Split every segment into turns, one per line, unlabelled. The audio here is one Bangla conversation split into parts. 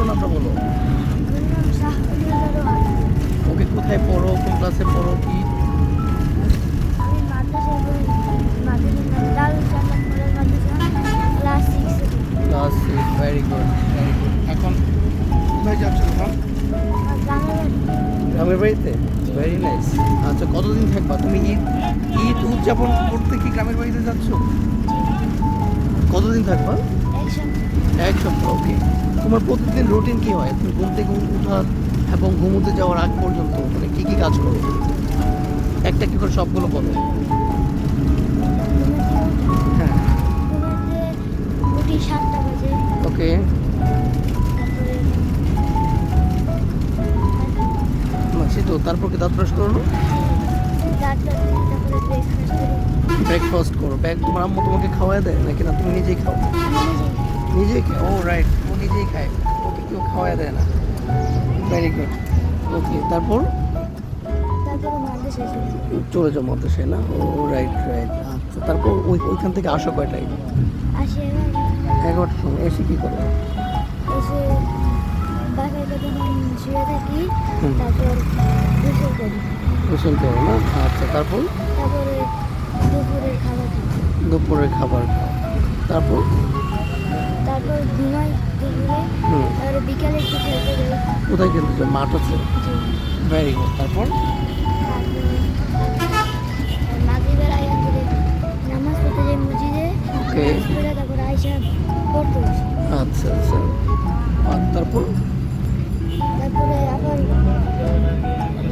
নামটা বলো। ওকে, কোথায় পড়ো, কোন ক্লাসে পড়ো, কি?
আমি মাদ্রাসায় পড়ি, মাদ্রাসার নাম দারুল জান্নাত মডেল মাদ্রাসা, ক্লাস 6 এ।
Class 6, very good very good. এখন কোথায় যাচ্ছ এখন?
আমার গ্রামের বাড়ি।
গ্রামের বাড়িতে, ভেরি নাইস। আচ্ছা, কতদিন থাকবা তুমি? ঈদ ঈদ উদযাপন করতে কি গ্রামের বাড়িতে যাচ্ছ? কতদিন থাকবা? এক সপ্তাহ, ওকে। তোমার প্রতিদিন রুটিন কি হয়? তুমি ঘুম থেকে উঠার এবং ঘুমোতে যাওয়ার আগ পর্যন্ত মানে কি কি কাজ করো? একটা কি করে সবগুলো বলো। হ্যাঁ,
উঠি 7টা বাজে,
ওকে। মাসি তো তারপর কি দাঁত ব্রাশ করো না?
তারপরে ব্রেকফাস্ট করি।
ব্রেকফাস্ট করো, ব্যাগ তোমার আম্মু তোমাকে খাওয়ায় দেয় নাকি না তুমি নিজেই খাও?
আমি
নিজেই খাও, ও রাইট, ও নিজেই খায়, ওকে কেউ খাওয়ায় দেয় না। ভেরি গুড, ওকে। তারপর
তারপরে মাদ্রাসায়
চলে যাও মাদ্রাসায় না? ও রাইট রাইট। আচ্ছা, তারপর ওইখান থেকে আসো কয়টায়?
আসি,
11টার সময়। এসে কি করো?
এসে বাসায় যখন শুয়ে থাকি,
হুম।
তারপর গোসল করি,
গোসল করো না? আচ্ছা, তারপর
তারপরে দুপুরের খাবার খাই,
দুপুরের খাবার খাও। তারপর
তারপর ঘুমাই দুপুরে,
হুম।
তারপরে বিকালে একটু খেলতে যাই।
কোথায় খেলতে যাও? মাঠ আছে?
জি।
Very good. তারপর
তারপরে মাগরিবের আয়ান করে নামাজ পড়তে যাই মসজিদে,
ওকে।
নামাজ পড়ে তারপরে আইসা পড়তে বসি।
আচ্ছা আচ্ছা। আর তারপর
তারপরে আবার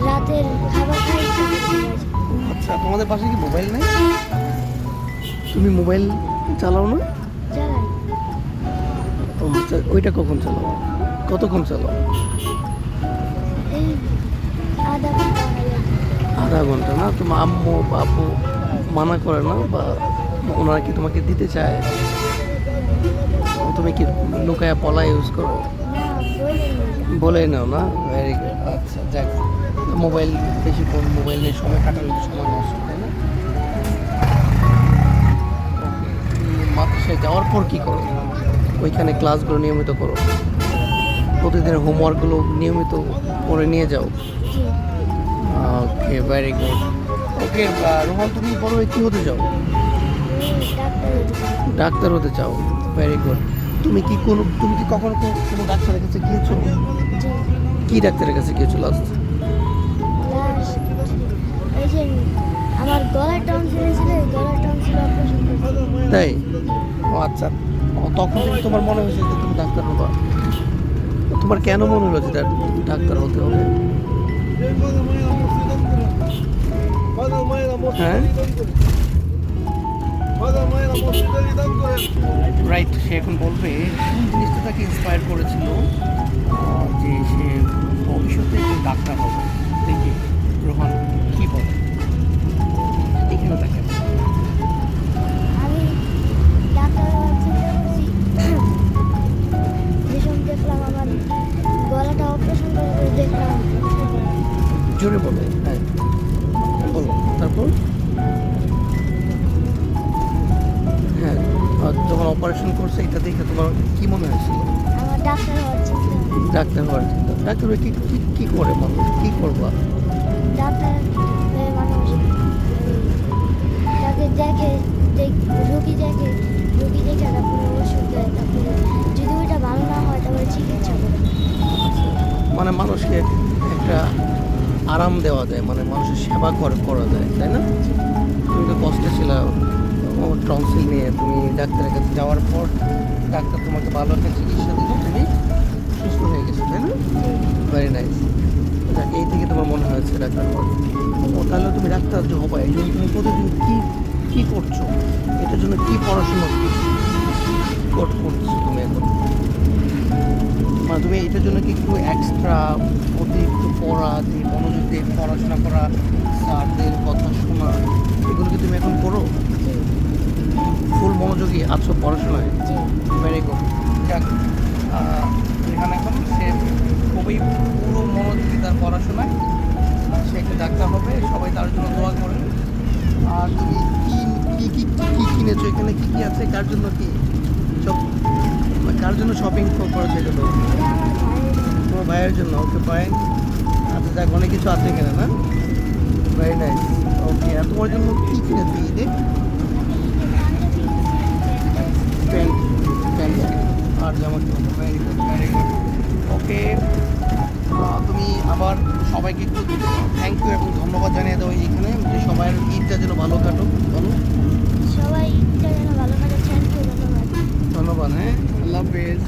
রাতের খাবার খাই, তারপরে ঘুমাই যাই।
আচ্ছা, তোমাদের পাশে কি মোবাইল নেই? তুমি মোবাইল চালাও না?
চালাই
ও আচ্ছা, ওইটা কখন চালাও? কতক্ষণ চালাও?
এই আধা ঘন্টা হয় আর কি।
আধা ঘন্টা না? তোমার আম্মু বাবু মানা করে না, বা ওনারা কি তোমাকে দিতে চায়? ও, তুমি কি লুকায়া পলা ইউজ করো?
না, বলেনি।
বলে নাও না? Very good. আচ্ছা, যাক, মোবাইল বেশিক্ষণ মোবাইল নিয়ে সময় কাটালে তো সময় নষ্ট, তাই না? ওকে, মাদ্রাসায় যাওয়ার পর কি করো? ওইখানে ক্লাসগুলো নিয়মিত করো? প্রতিদিনের হোমওয়ার্কগুলো নিয়মিত করে নিয়ে যাও?
জি।
ওকে, ভেরি গুড। ওকে, রোহন, তুমি বড় হয়ে কী হতে চাও?
ডাক্তার হতে চাই।
ডাক্তার হতে চাও, ভেরি গুড। তুমি কি কখনো কোনো ডাক্তারের কাছে গিয়েছো?
জি।
কি ডাক্তারের কাছে গিয়েছো লাস্ট?
লাস্ট এই যে আমার গলার টনসিল ছিল, গলার টনসিল অপারেশন করতে।
তাই? ও আচ্ছা। ও, তখন থেকে তোমার মনে হয়েছে যে তুমি ডাক্তার হবা? তোমার কেন মনে হলো যে ডাক্তার হতে হবে? হ্যাঁ, রাইট। সে এখন বলবে কোন জিনিসটা তাকে ইন্সপায়ার করেছিল যে সে ভবিষ্যতে একজন ডাক্তার হবে। দেখি রোহান কি বলে। এখানে দেখেন।
আমি ডাক্তার হওয়ার চিন্তা করছি যখন দেখলাম আমার গলাটা অপারেশন করে দেখলাম।
জোরে বলো। হ্যাঁ, বলো। তারপর হ্যাঁ, আর যখন অপারেশন করছে এটা দেখে তোমার কি মনে হয়েছিল?
আমার ডাক্তার হওয়ার চিন্তা।
ডাক্তার হওয়ার চিন্তা। ডাক্তার হয়ে কি করে মানুষ? কি করবা?
ডাক্তার হয়ে মানুষ তাকে দেখে, রোগী দেখে তারপরে ওষুধ দেয়, তারপরে যদি ওইটা ভালো না হয় তারপরে চিকিৎসা করে।
মানে মানুষকে একটা আরাম দেওয়া যায়, মানে মানুষের সেবা করা যায়, তাই না? তুমি তো কষ্টে ছিল টনসিল নিয়ে, তুমি ডাক্তারের কাছে যাওয়ার পর ডাক্তার তোমাকে ভালো একটা চিকিৎসা দিল, তুমি সুস্থ হয়ে গেছো, তাই না? Very nice. যাক, এই থেকে তোমার মনে হয়েছে ডাক্তার হওয়ার। ও, তাহলে তুমি ডাক্তার যে হবা, এই জন্য তুমি প্রতিদিন কি করছো? এটার জন্য কি পড়াশোনা করছো তুমি এখন? মানে তুমি এটার জন্য কি একটু এক্সট্রা অতিরিক্ত পড়া দিয়ে মনোযোগ দিয়ে পড়াশোনা করা, স্যারদের কথা শোনা, এগুলো কি তুমি এখন করো? ফুল মনোযোগী আছো পড়াশোনায়?
জি।
Very good. যাক, রেহান এখন সে খুবই পুরো মনোযোগী তার পড়াশোনায়। সে একটা ডাক্তার হবে, সবাই তার জন্য দোয়া করেন। আর তুমি কি কিনেছো? এখানে কি আছে? কার জন্য কি সব, কার জন্য শপিং করেছো এগুলো?
এটা আমার
তোমার ভাইয়ের জন্য, ওকে ফাইন। আচ্ছা যাক, অনেক কিছু আছে এখানে না? Very nice. ওকে, আর তোমার জন্য কী কিনেছি ঈদে? প্যান্ট, প্যান্ট আর জামা কিনেছো। Very good, very good. Okay, তুমি আবার সবাইকে একটু থ্যাংক ইউ এবং ধন্যবাদ জানিয়ে দাও এইখানে, যে সবাই ঈদটা যেন ভালো কাটুক। বলো।
সবাই ঈদটা যেন ভালো কাটে। থ্যাংক ইউ, ধন্যবাদ।
ধন্যবাদ। হ্যাঁ, আল্লাহ হাফেজ।